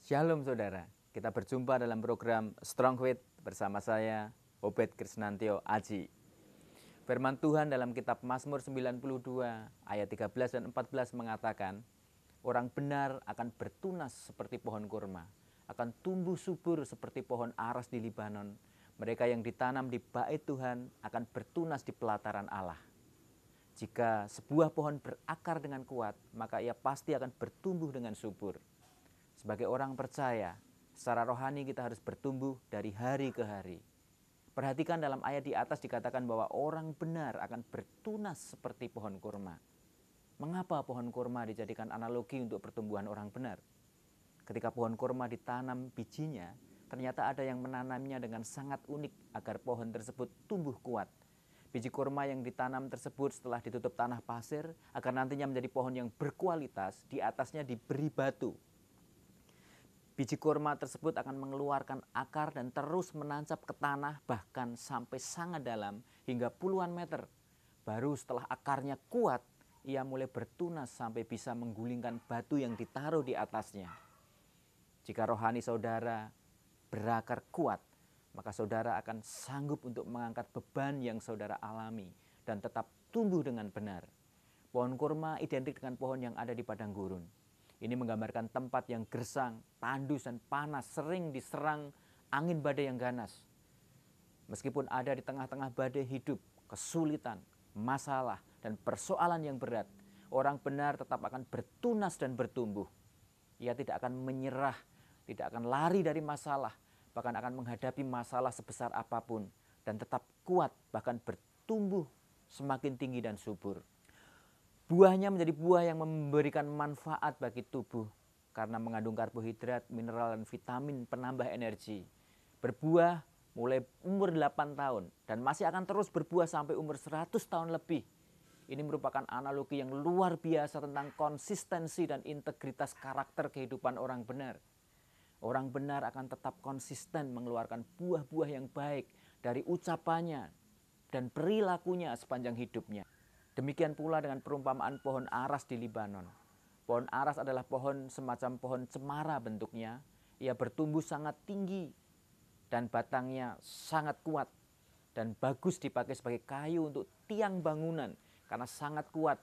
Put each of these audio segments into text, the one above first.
Shalom saudara, kita berjumpa dalam program Strong Faith bersama saya, Obed Krisnantio Aji. Firman Tuhan dalam kitab Mazmur 92 ayat 13 dan 14 mengatakan, orang benar akan bertunas seperti pohon kurma, akan tumbuh subur seperti pohon aras di Libanon. Mereka yang ditanam di bait Tuhan akan bertunas di pelataran Allah. Jika sebuah pohon berakar dengan kuat, maka ia pasti akan bertumbuh dengan subur. Sebagai orang percaya, secara rohani kita harus bertumbuh dari hari ke hari. Perhatikan dalam ayat di atas dikatakan bahwa orang benar akan bertunas seperti pohon kurma. Mengapa pohon kurma dijadikan analogi untuk pertumbuhan orang benar? Ketika pohon kurma ditanam bijinya, ternyata ada yang menanamnya dengan sangat unik agar pohon tersebut tumbuh kuat. Biji kurma yang ditanam tersebut setelah ditutup tanah pasir agar nantinya menjadi pohon yang berkualitas, di atasnya diberi batu. Biji kurma tersebut akan mengeluarkan akar dan terus menancap ke tanah bahkan sampai sangat dalam hingga puluhan meter. Baru setelah akarnya kuat, ia mulai bertunas sampai bisa menggulingkan batu yang ditaruh di atasnya. Jika rohani saudara berakar kuat, maka saudara akan sanggup untuk mengangkat beban yang saudara alami dan tetap tumbuh dengan benar. Pohon kurma identik dengan pohon yang ada di padang gurun. Ini menggambarkan tempat yang gersang, tandus dan panas, sering diserang angin badai yang ganas. Meskipun ada di tengah-tengah badai hidup, kesulitan, masalah, dan persoalan yang berat, orang benar tetap akan bertunas dan bertumbuh. Ia tidak akan menyerah, tidak akan lari dari masalah, bahkan akan menghadapi masalah sebesar apapun, dan tetap kuat, bahkan bertumbuh semakin tinggi dan subur. Buahnya menjadi buah yang memberikan manfaat bagi tubuh karena mengandung karbohidrat, mineral, dan vitamin penambah energi. Berbuah mulai umur 8 tahun dan masih akan terus berbuah sampai umur 100 tahun lebih. Ini merupakan analogi yang luar biasa tentang konsistensi dan integritas karakter kehidupan orang benar. Orang benar akan tetap konsisten mengeluarkan buah-buah yang baik dari ucapannya dan perilakunya sepanjang hidupnya. Demikian pula dengan perumpamaan pohon aras di Libanon. Pohon aras adalah pohon semacam pohon cemara bentuknya. Ia bertumbuh sangat tinggi dan batangnya sangat kuat dan bagus dipakai sebagai kayu untuk tiang bangunan karena sangat kuat,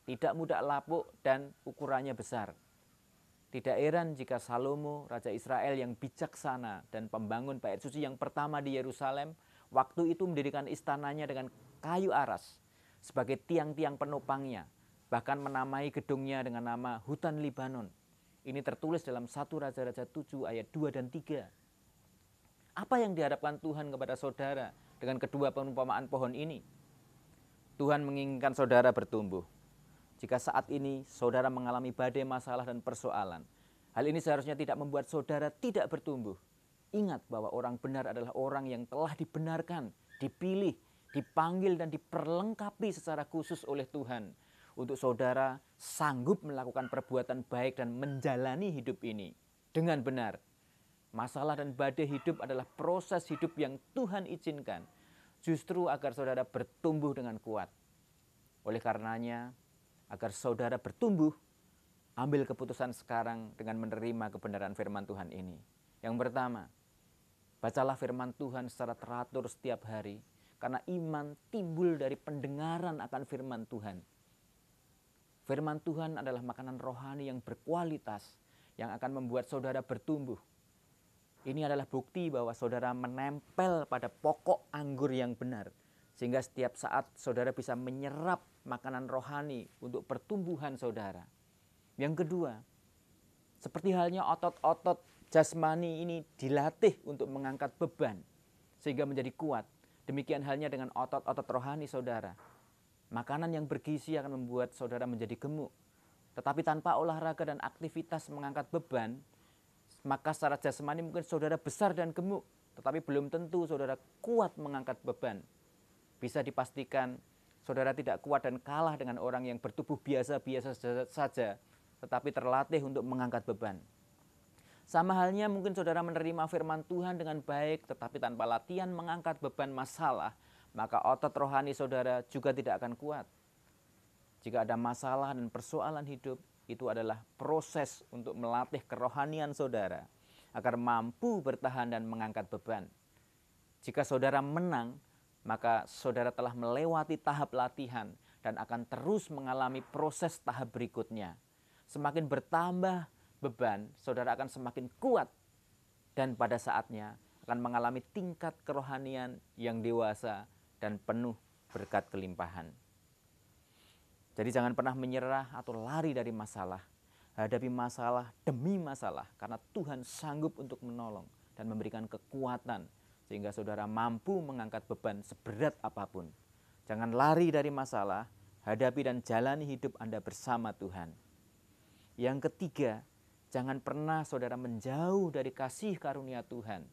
tidak mudah lapuk dan ukurannya besar. Tidak heran jika Salomo, Raja Israel yang bijaksana dan pembangun bait suci yang pertama di Yerusalem, waktu itu mendirikan istananya dengan kayu aras sebagai tiang-tiang penopangnya, bahkan menamai gedungnya dengan nama Hutan Libanon. Ini tertulis dalam 1 Raja-Raja 7 ayat 2 dan 3. Apa yang diharapkan Tuhan kepada saudara dengan kedua perumpamaan pohon ini? Tuhan menginginkan saudara bertumbuh. Jika saat ini saudara mengalami badai masalah dan persoalan, hal ini seharusnya tidak membuat saudara tidak bertumbuh. Ingat bahwa orang benar adalah orang yang telah dibenarkan, dipilih, dipanggil dan diperlengkapi secara khusus oleh Tuhan untuk saudara sanggup melakukan perbuatan baik dan menjalani hidup ini dengan benar. Masalah dan badai hidup adalah proses hidup yang Tuhan izinkan justru agar saudara bertumbuh dengan kuat. Oleh karenanya, agar saudara bertumbuh, ambil keputusan sekarang dengan menerima kebenaran firman Tuhan ini. Yang pertama, bacalah firman Tuhan secara teratur setiap hari, karena iman timbul dari pendengaran akan firman Tuhan. Firman Tuhan adalah makanan rohani yang berkualitas, yang akan membuat saudara bertumbuh. Ini adalah bukti bahwa saudara menempel pada pokok anggur yang benar, sehingga setiap saat saudara bisa menyerap makanan rohani untuk pertumbuhan saudara. Yang kedua, seperti halnya otot-otot jasmani ini dilatih untuk mengangkat beban, sehingga menjadi kuat. Demikian halnya dengan otot-otot rohani saudara. Makanan yang bergizi akan membuat saudara menjadi gemuk. Tetapi tanpa olahraga dan aktivitas mengangkat beban, maka secara jasmani mungkin saudara besar dan gemuk, tetapi belum tentu saudara kuat mengangkat beban. Bisa dipastikan saudara tidak kuat dan kalah dengan orang yang bertubuh biasa-biasa saja, tetapi terlatih untuk mengangkat beban. Sama halnya mungkin saudara menerima firman Tuhan dengan baik, tetapi tanpa latihan mengangkat beban masalah, maka otot rohani saudara juga tidak akan kuat. Jika ada masalah dan persoalan hidup, itu adalah proses untuk melatih kerohanian saudara agar mampu bertahan dan mengangkat beban. Jika saudara menang, maka saudara telah melewati tahap latihan dan akan terus mengalami proses tahap berikutnya. Semakin bertambah beban, saudara akan semakin kuat dan pada saatnya akan mengalami tingkat kerohanian yang dewasa dan penuh berkat kelimpahan. Jadi jangan pernah menyerah atau lari dari masalah. Hadapi masalah demi masalah karena Tuhan sanggup untuk menolong dan memberikan kekuatan sehingga saudara mampu mengangkat beban seberat apapun. Jangan lari dari masalah, hadapi dan jalani hidup Anda bersama Tuhan. Yang ketiga, jangan pernah saudara menjauh dari kasih karunia Tuhan.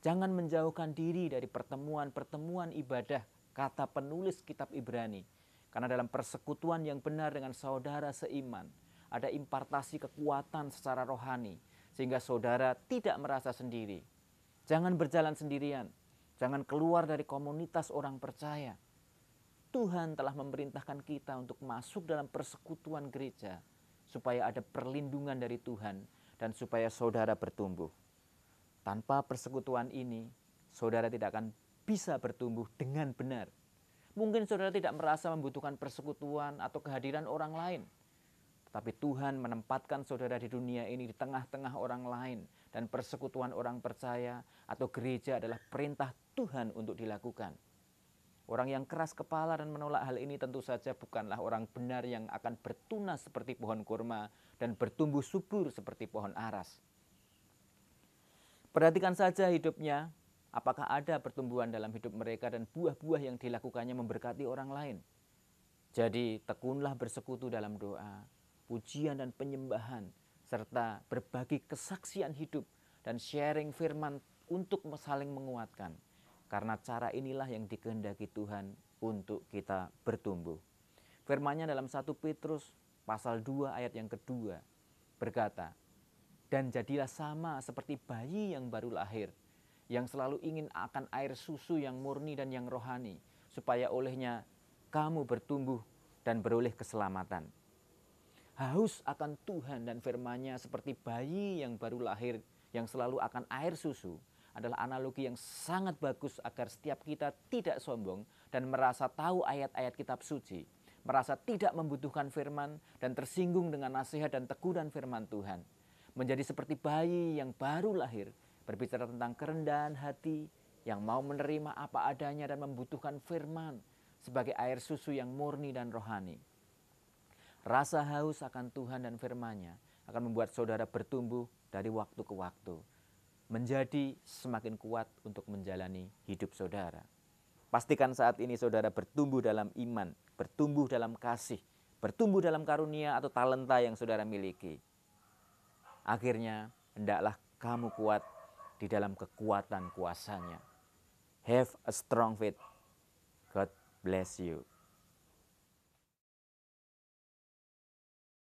Jangan menjauhkan diri dari pertemuan-pertemuan ibadah, kata penulis kitab Ibrani. Karena dalam persekutuan yang benar dengan saudara seiman, ada impartasi kekuatan secara rohani, sehingga saudara tidak merasa sendiri. Jangan berjalan sendirian, jangan keluar dari komunitas orang percaya. Tuhan telah memerintahkan kita untuk masuk dalam persekutuan gereja, supaya ada perlindungan dari Tuhan dan supaya saudara bertumbuh. Tanpa persekutuan ini, saudara tidak akan bisa bertumbuh dengan benar. Mungkin saudara tidak merasa membutuhkan persekutuan atau kehadiran orang lain. Tapi Tuhan menempatkan saudara di dunia ini di tengah-tengah orang lain. Dan persekutuan orang percaya atau gereja adalah perintah Tuhan untuk dilakukan. Orang yang keras kepala dan menolak hal ini tentu saja bukanlah orang benar yang akan bertunas seperti pohon kurma dan bertumbuh subur seperti pohon aras. Perhatikan saja hidupnya, apakah ada pertumbuhan dalam hidup mereka dan buah-buah yang dilakukannya memberkati orang lain. Jadi tekunlah bersekutu dalam doa, pujian dan penyembahan, serta berbagi kesaksian hidup dan sharing firman untuk saling menguatkan. Karena cara inilah yang dikehendaki Tuhan untuk kita bertumbuh. Firman-Nya dalam 1 Petrus pasal 2 ayat yang kedua berkata, "Dan jadilah sama seperti bayi yang baru lahir, yang selalu ingin akan air susu yang murni dan yang rohani, supaya olehnya kamu bertumbuh dan beroleh keselamatan." Haus akan Tuhan dan firman-Nya seperti bayi yang baru lahir yang selalu akan air susu adalah analogi yang sangat bagus agar setiap kita tidak sombong dan merasa tahu ayat-ayat kitab suci, merasa tidak membutuhkan firman dan tersinggung dengan nasihat dan teguran firman Tuhan. Menjadi seperti bayi yang baru lahir, berbicara tentang kerendahan hati yang mau menerima apa adanya dan membutuhkan firman sebagai air susu yang murni dan rohani. Rasa haus akan Tuhan dan firman-Nya akan membuat saudara bertumbuh dari waktu ke waktu, menjadi semakin kuat untuk menjalani hidup saudara. Pastikan saat ini saudara bertumbuh dalam iman, bertumbuh dalam kasih, bertumbuh dalam karunia atau talenta yang saudara miliki. Akhirnya, hendaklah kamu kuat di dalam kekuatan kuasa-Nya. Have a strong faith. God bless you.